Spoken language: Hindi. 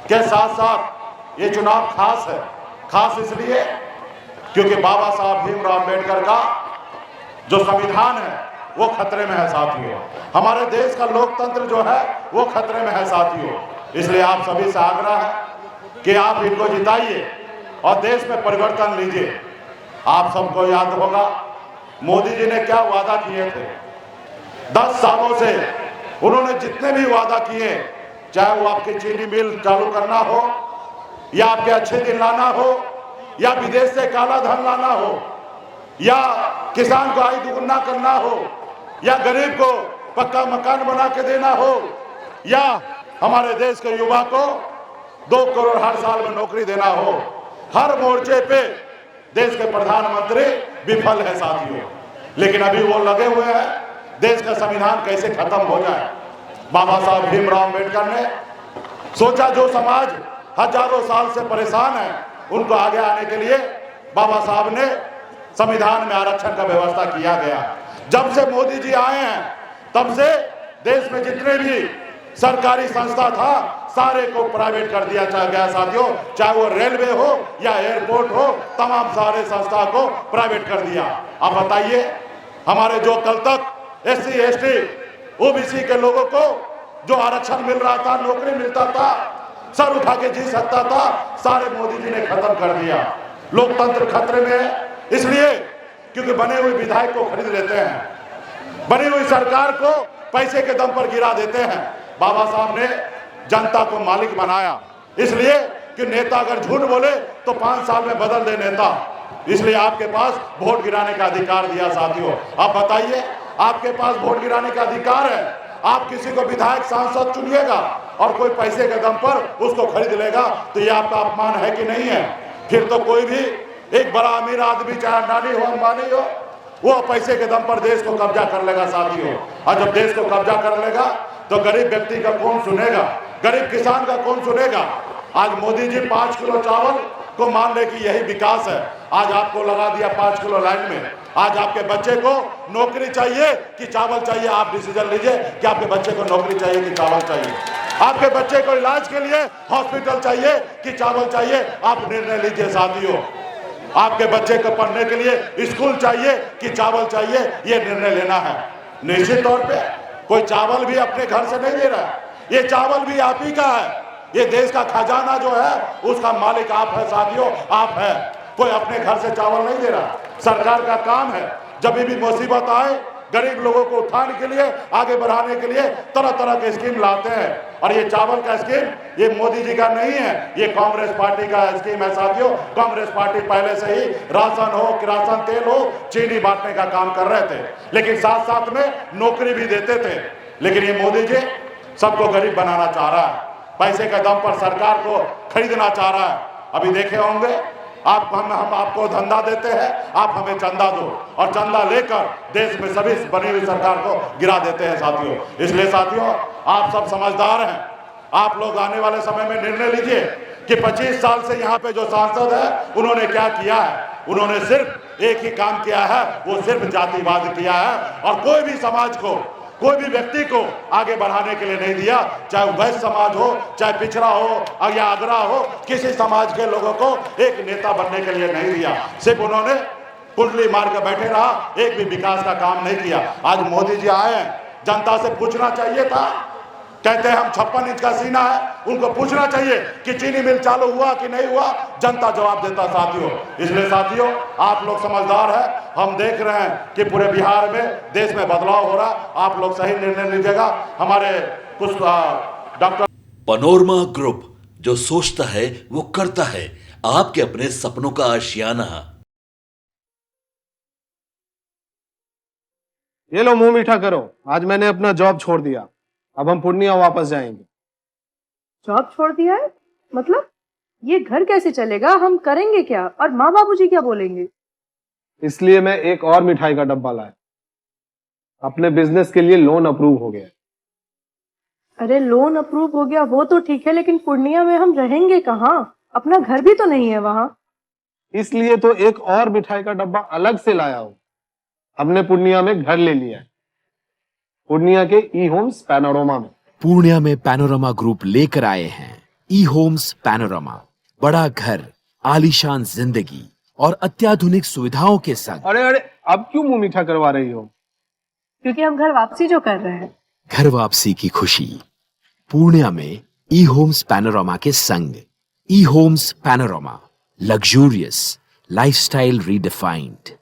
के साथ साथ ये चुनाव खास है। खास इसलिए क्योंकि बाबा साहब भीमराव अम्बेडकर का जो संविधान है वो खतरे में है साथियों। हमारे देश का लोकतंत्र जो है वो खतरे में है साथियों। इसलिए आप सभी से आग्रह है कि आप इनको जिताइए और देश में परिवर्तन लीजिए। आप सबको याद होगा मोदी जी ने क्या वादा किए थे। 10 सालों से उन्होंने जितने भी वादा किए, चाहे वो आपकी चीनी मिल चालू करना हो, या आपके अच्छे दिन लाना हो, या विदेश से काला धन लाना हो, या किसान को आय दुगुना करना हो, या गरीब को पक्का मकान बना के देना हो, या हमारे देश के युवा को 2 करोड़ हर साल में नौकरी देना हो, हर मोर्चे पे देश के प्रधानमंत्री विफल है साथियों। लेकिन अभी वो लगे हुए हैं देश का संविधान कैसे खत्म हो जाए। बाबा साहब भीमराव अम्बेडकर ने सोचा जो समाज हजारों साल से परेशान है उनको आगे आने के लिए बाबा साहब ने संविधान में आरक्षण का व्यवस्था किया गया। जब से मोदी जी आए हैं तब से देश में जितने भी सरकारी संस्था था सारे को प्राइवेट कर दिया गया साथियों। चाहे वो रेलवे हो या एयरपोर्ट हो, तमाम सारे संस्था को प्राइवेट कर दिया। अब बताइए हमारे जो कल तक SC ST OBC के लोगों को जो आरक्षण मिल रहा था, नौकरी मिलता था, सर उठा के जी सकता था, सारे मोदी जी ने खत्म कर दिया। लोकतंत्र खतरे में है इसलिए क्योंकि बने हुए विधायक को खरीद लेते हैं, बनी हुई सरकार को पैसे के दम पर गिरा देते हैं। बाबा साहब ने जनता को मालिक बनाया इसलिए कि नेता अगर झूठ बोले तो 5 साल में बदल दे नेता। इसलिए आपके पास वोट गिराने का अधिकार दिया साथियों। आप बताइए आपके पास वोट गिराने का अधिकार है, आप किसी को विधायक सांसद चुनिएगा और कोई पैसे के दम पर उसको खरीद लेगा तो ये आपका अपमान है कि नहीं है। फिर तो कोई भी एक बड़ा अमीर आदमी चाहे अडानी हो अंबानी हो वो पैसे के दम पर देश को कब्जा कर लेगा साथियों। और जब देश को कब्जा कर लेगा तो गरीब व्यक्ति का कौन सुनेगा, गरीब किसान का कौन सुनेगा। आज मोदी जी 5 किलो चावल को मान ले कि यही विकास है। आज आपको लगा दिया 5 किलो लाइन में। आज आपके बच्चे को नौकरी चाहिए कि चावल चाहिए, आप डिसीजन लीजिए कि आपके बच्चे को नौकरी चाहिए कि चावल चाहिए। आपके बच्चे को इलाज के लिए हॉस्पिटल चाहिए कि चावल चाहिए, आप निर्णय लीजिए साथियों। आपके बच्चे को पढ़ने के लिए स्कूल चाहिए कि चावल चाहिए, ये निर्णय लेना है। निश्चित तौर पे कोई चावल भी अपने घर से नहीं दे रहा है, ये चावल भी आप ही का है। ये देश का खजाना जो है उसका मालिक आप है साथियों, आप है। कोई अपने घर से चावल नहीं दे रहा। सरकार का काम है जब भी मुसीबत आए गरीब लोगों को उठाने के लिए, आगे बढ़ाने के लिए तरह तरह के स्कीम लाते हैं। और ये चावल का स्कीम ये मोदी जी का नहीं है, ये कांग्रेस पार्टी का स्कीम है साथियों। कांग्रेस पार्टी पहले से ही राशन हो, किरासन तेल हो, चीनी बांटने का काम कर रहे थे, लेकिन साथ साथ में नौकरी भी देते थे। लेकिन ये मोदी जी सबको गरीब बनाना चाह रहा है, पैसे के दम पर सरकार को खरीदना चाह रहा है। अभी देखे होंगे हम आपको धंधा देते हैं, आप हमें चंदा दो, और चंदा लेकर देश में सभी बनी हुई सरकार को गिरा देते हैं साथियों। इसलिए साथियों आप सब समझदार हैं, आप लोग आने वाले समय में निर्णय लीजिए कि 25 साल से यहाँ पे जो सांसद है उन्होंने क्या किया है। उन्होंने सिर्फ एक ही काम किया है, वो सिर्फ जातिवाद किया है, और कोई भी समाज को, कोई भी व्यक्ति को आगे बढ़ाने के लिए नहीं दिया। चाहे वैश्य समाज हो, चाहे पिछड़ा हो या अगरा हो, किसी समाज के लोगों को एक नेता बनने के लिए नहीं दिया। सिर्फ उन्होंने कुंडली मार कर बैठे रहा, एक भी विकास का काम नहीं किया। आज मोदी जी आए हैं, जनता से पूछना चाहिए था। कहते हैं हम 56 इंच का सीना है, उनको पूछना चाहिए कि चीनी मिल चालू हुआ कि नहीं हुआ, जनता जवाब देता साथियों। इसलिए साथियों आप लोग समझदार हैं, हम देख रहे हैं कि पूरे बिहार में देश में बदलाव हो रहा। आप लोग सही निर्णय लीजिएगा। हमारे कुछ डॉक्टर पनोरमा ग्रुप, जो सोचता है वो करता है, आपके अपने सपनों का आशियाना। ये लो मुंह मीठा करो, आज मैंने अपना जॉब छोड़ दिया, अब हम पूर्णिया वापस जाएंगे। जॉब छोड़ दिया है? मतलब ये घर कैसे चलेगा, हम करेंगे क्या, और माँ बाबूजी क्या बोलेंगे? इसलिए मैं एक और मिठाई का डब्बा लाया, अपने बिजनेस के लिए लोन अप्रूव हो गया। अरे लोन अप्रूव हो गया वो तो ठीक है, लेकिन पूर्णिया में हम रहेंगे कहाँ? अपना घर भी तो नहीं है वहां। इसलिए तो एक और मिठाई का डब्बा अलग से लाया हूं। हमने पूर्णिया में घर ले लिया है, पूर्णिया के ई होम्स पैनोरमा में। पूर्णिया में पैनोरमा ग्रुप लेकर आए हैं ई होम्स पैनोरामा, बड़ा घर, आलीशान जिंदगी और अत्याधुनिक सुविधाओं के संग। अरे अरे, अब क्यों मुंह मीठा करवा रही हो? क्योंकि हम घर वापसी जो कर रहे हैं। घर वापसी की खुशी पूर्णिया में ई होम्स पैनोरामा के संग। E homes panorama, luxurious lifestyle redefined.